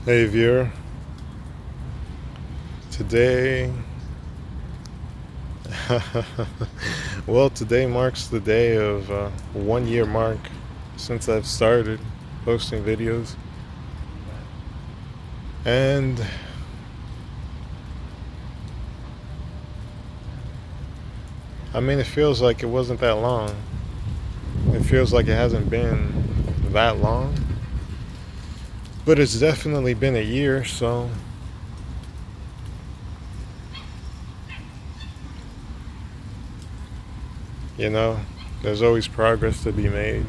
Hey viewer, today, well, today marks the day of 1 year mark since I've started posting videos, and I mean, it feels like it wasn't that long. It feels like it hasn't been that long, but it's definitely been a year, so you know, there's always progress to be made.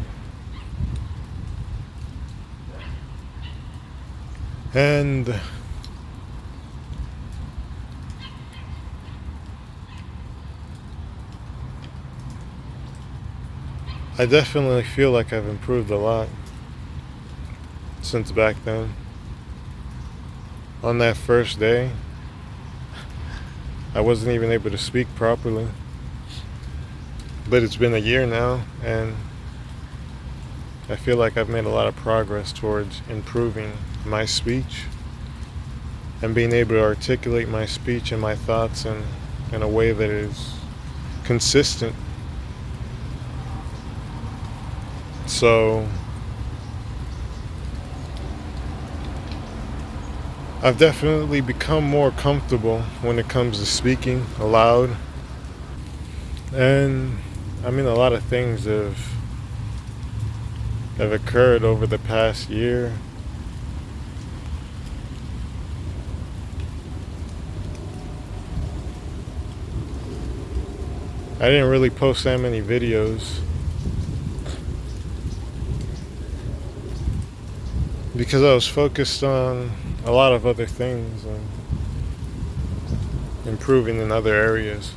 And I definitely feel like I've improved a lot since back then. On that first day, I wasn't even able to speak properly. But it's been a year now, and I feel like I've made a lot of progress towards improving my speech and being able to articulate my speech and my thoughts in a way that is consistent. So I've definitely become more comfortable when it comes to speaking aloud. And I mean, a lot of things have occurred over the past year. I didn't really post that many videos because I was focused on a lot of other things and improving in other areas.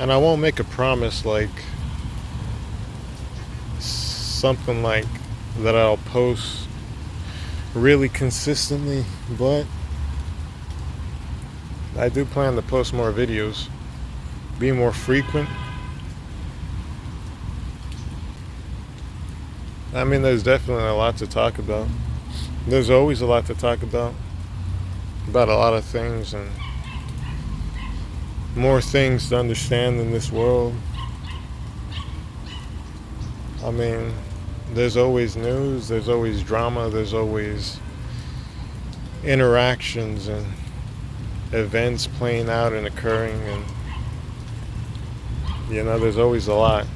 And I won't make a promise like something like that I'll post really consistently, but I do plan to post more videos, be more frequent. I mean, there's definitely a lot to talk about. There's always a lot to talk about a lot of things, and more things to understand in this world. I mean, there's always news, there's always drama, there's always interactions and events playing out and occurring, and there's always a lot.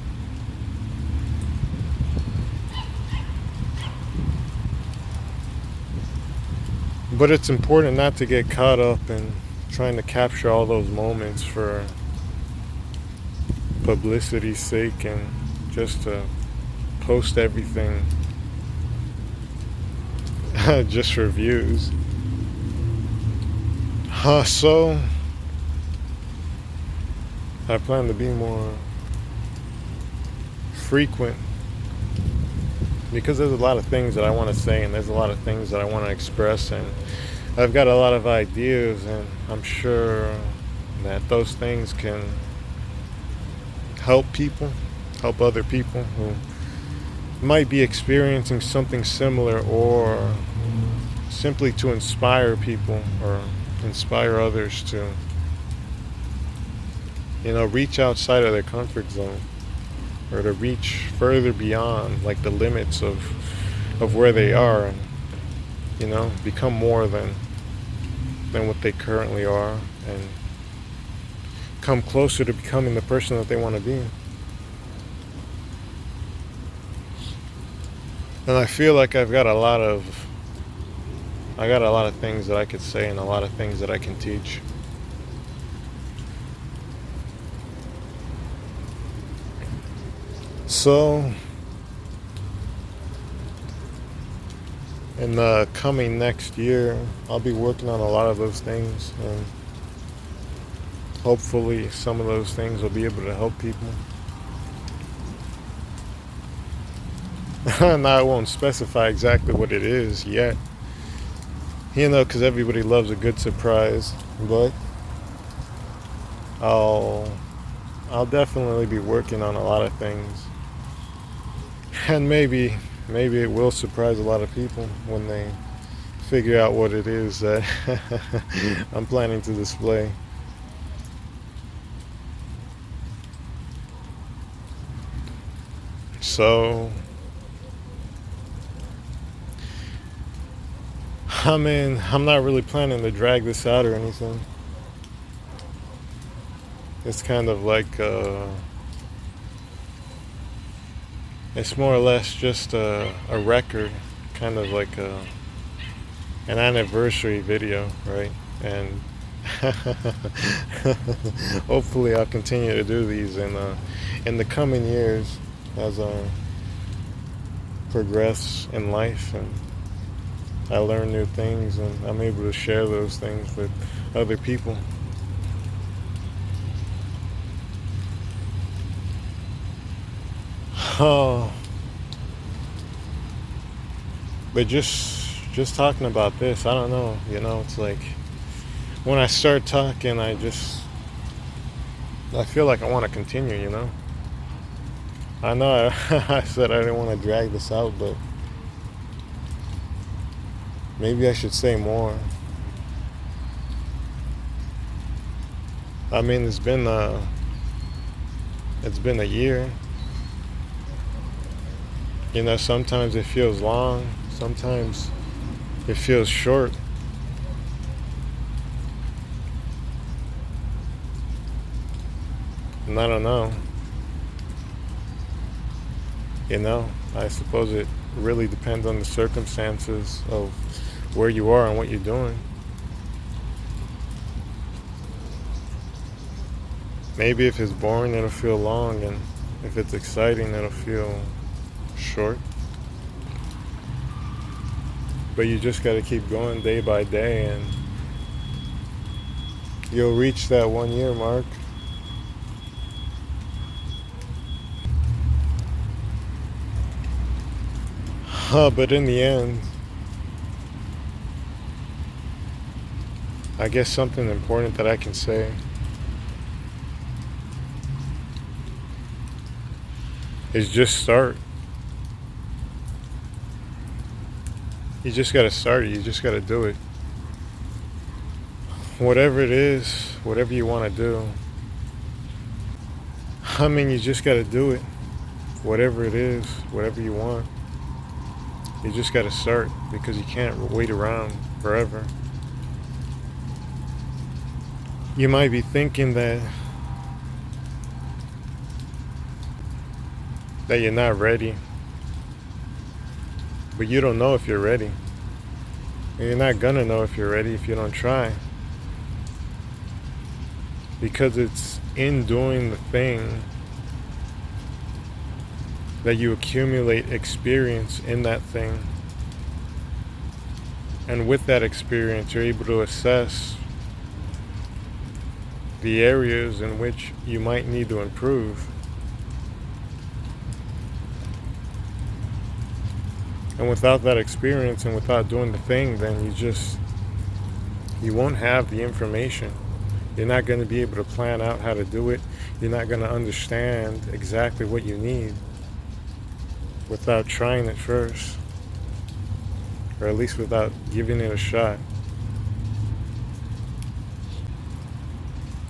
But it's important not to get caught up in trying to capture all those moments for publicity's sake and just to post everything just for views. So I plan to be more frequent because there's a lot of things that I want to say, and there's a lot of things that I want to express, and I've got a lot of ideas, and I'm sure that those things can help other people who might be experiencing something similar, or simply to inspire people or inspire others to, reach outside of their comfort zone, or to reach further beyond like the limits of where they are, and become more than what they currently are, and come closer to becoming the person that they want to be. And I feel like I got a lot of things that I could say, and a lot of things that I can teach. So in the coming next year, I'll be working on a lot of those things, and hopefully some of those things will be able to help people. And I won't specify exactly what it is yet, because everybody loves a good surprise, but I'll definitely be working on a lot of things, and maybe maybe it will surprise a lot of people when they figure out what it is that I'm planning to display. So, I mean, I'm not really planning to drag this out or anything. It's kind of like, it's more or less just a record, kind of like an anniversary video, right? And hopefully I'll continue to do these in the coming years as I progress in life and I learn new things and I'm able to share those things with other people. Oh, but just talking about this, I don't know, it's like when I start talking, I feel like I want to continue. I know I said I didn't want to drag this out, but maybe I should say more. I mean, it's been a year. Sometimes it feels long, sometimes it feels short. And I don't know. I suppose it really depends on the circumstances of where you are and what you're doing. Maybe if it's boring, it'll feel long, and if it's exciting, it'll feel short. But you just got to keep going day by day, and you'll reach that 1 year mark. But in the end, I guess something important that I can say is just start. You just got to start it. You just got to do it. Whatever it is, whatever you want to do. I mean, you just got to do it. Whatever it is, whatever you want. You just got to start because you can't wait around forever. You might be thinking that you're not ready. But you don't know if you're ready. And you're not gonna know if you're ready if you don't try. Because it's in doing the thing that you accumulate experience in that thing. And with that experience, you're able to assess the areas in which you might need to improve. And without that experience and without doing the thing, then you won't have the information. You're not going to be able to plan out how to do it. You're not going to understand exactly what you need without trying it first, or at least without giving it a shot.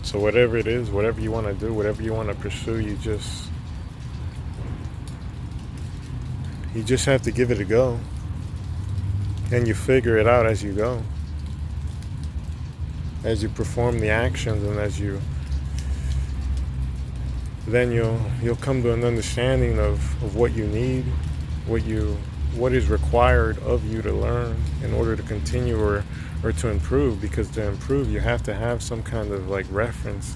So whatever it is, whatever you want to do, whatever you want to pursue, you just have to give it a go, and you figure it out as you go, as you perform the actions, and then you'll come to an understanding of what you need, what is required of you to learn in order to continue or to improve. Because to improve, you have to have some kind of like reference.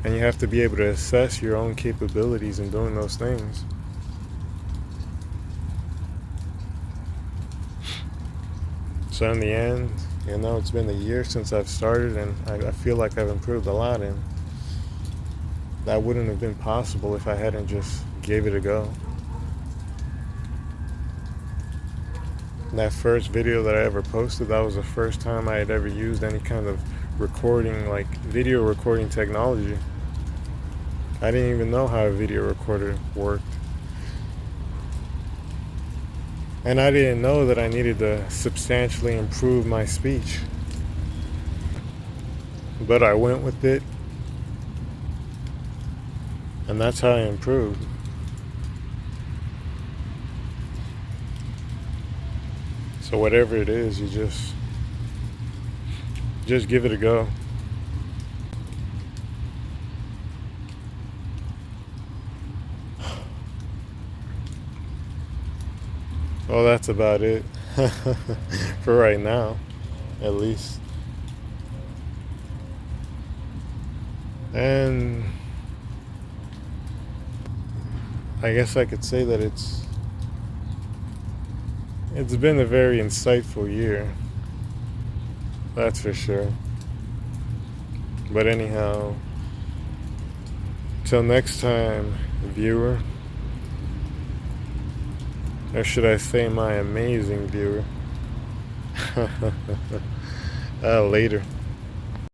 And you have to be able to assess your own capabilities in doing those things. So in the end, it's been a year since I've started, and I feel like I've improved a lot, and that wouldn't have been possible if I hadn't just gave it a go. That first video that I ever posted, that was the first time I had ever used any kind of recording, like video recording technology. I didn't even know how a video recorder worked. And I didn't know that I needed to substantially improve my speech. But I went with it, and that's how I improved. So whatever it is, you just give it a go. Well, that's about it. For right now, at least. And I guess I could say that it's been a very insightful year. That's for sure. But anyhow, till next time, viewer. Or should I say my amazing viewer? Later.